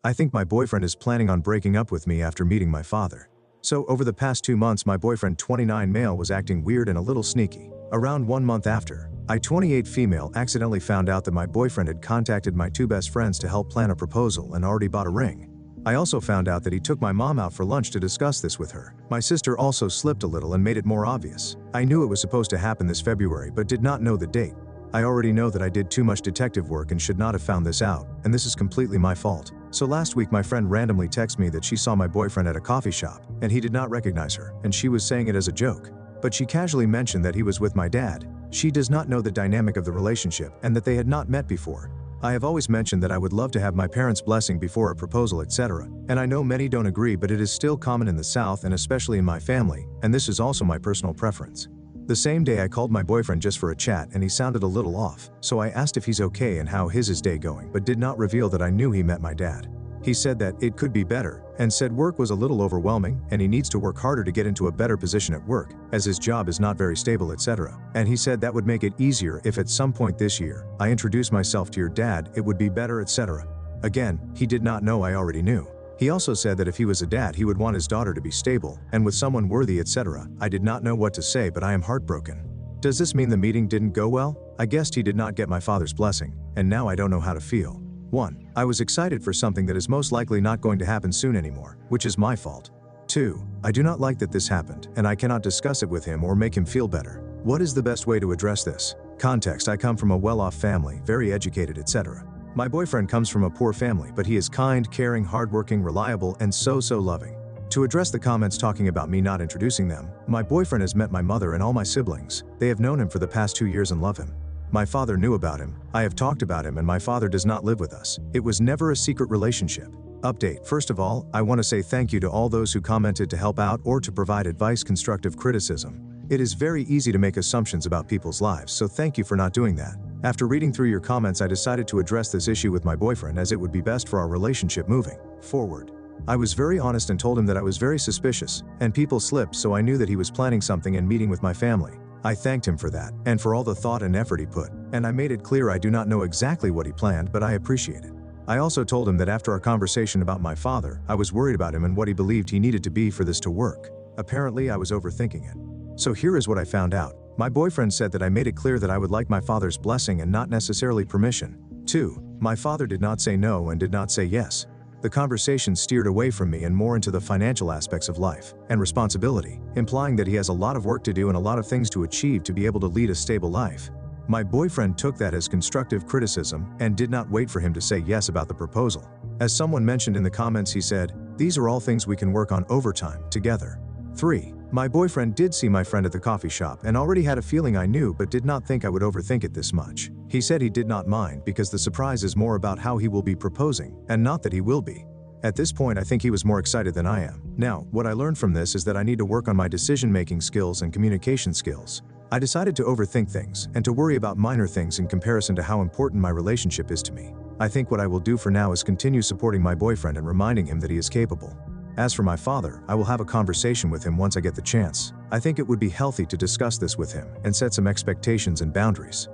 I think my boyfriend is planning on breaking up with me after meeting my father. So over the past 2 months my boyfriend 29 male was acting weird and a little sneaky. Around 1 month after, I 28 female accidentally found out that my boyfriend had contacted my 2 best friends to help plan a proposal and already bought a ring. I also found out that he took my mom out for lunch to discuss this with her. My sister also slipped a little and made it more obvious. I knew it was supposed to happen this February but did not know the date. I already know that I did too much detective work and should not have found this out, and this is completely my fault. So last week my friend randomly texted me that she saw my boyfriend at a coffee shop, and he did not recognize her, and she was saying it as a joke. But she casually mentioned that he was with my dad. She does not know the dynamic of the relationship and that they had not met before. I have always mentioned that I would love to have my parents' blessing before a proposal, etc. And I know many don't agree, but it is still common in the South and especially in my family, and this is also my personal preference. The same day I called my boyfriend just for a chat and he sounded a little off, so I asked if he's okay and how his day going, but did not reveal that I knew he met my dad. He said that it could be better, and said work was a little overwhelming and he needs to work harder to get into a better position at work, as his job is not very stable, etc. And he said that would make it easier if at some point this year, I introduce myself to your dad, it would be better, etc. Again, he did not know I already knew. He also said that if he was a dad he would want his daughter to be stable, and with someone worthy, etc. I did not know what to say, but I am heartbroken. Does this mean the meeting didn't go well? I guessed he did not get my father's blessing, and now I don't know how to feel. 1. I was excited for something that is most likely not going to happen soon anymore, which is my fault. 2. I do not like that this happened, and I cannot discuss it with him or make him feel better. What is the best way to address this? Context: I come from a well-off family, very educated, etc. My boyfriend comes from a poor family, but he is kind, caring, hardworking, reliable, and so loving. To address the comments talking about me not introducing them, my boyfriend has met my mother and all my siblings. They have known him for the past 2 years and love him. My father knew about him. I have talked about him, and my father does not live with us. It was never a secret relationship. Update: first of all, I want to say thank you to all those who commented to help out or to provide advice, constructive criticism. It is very easy to make assumptions about people's lives, so thank you for not doing that. After reading through your comments, I decided to address this issue with my boyfriend as it would be best for our relationship moving forward. I was very honest and told him that I was very suspicious, and people slipped, so I knew that he was planning something and meeting with my family. I thanked him for that, and for all the thought and effort he put, and I made it clear I do not know exactly what he planned, but I appreciate it. I also told him that after our conversation about my father, I was worried about him and what he believed he needed to be for this to work. Apparently I was overthinking it. So here is what I found out. My boyfriend said that I made it clear that I would like my father's blessing and not necessarily permission. 2. My father did not say no and did not say yes. The conversation steered away from me and more into the financial aspects of life and responsibility, implying that he has a lot of work to do and a lot of things to achieve to be able to lead a stable life. My boyfriend took that as constructive criticism and did not wait for him to say yes about the proposal. As someone mentioned in the comments, he said, "These are all things we can work on overtime together." 3. My boyfriend did see my friend at the coffee shop and already had a feeling I knew, but did not think I would overthink it this much. He said he did not mind because the surprise is more about how he will be proposing and not that he will be. At this point I think he was more excited than I am. Now, what I learned from this is that I need to work on my decision-making skills and communication skills. I decided to overthink things and to worry about minor things in comparison to how important my relationship is to me. I think what I will do for now is continue supporting my boyfriend and reminding him that he is capable. As for my father, I will have a conversation with him once I get the chance. I think it would be healthy to discuss this with him and set some expectations and boundaries.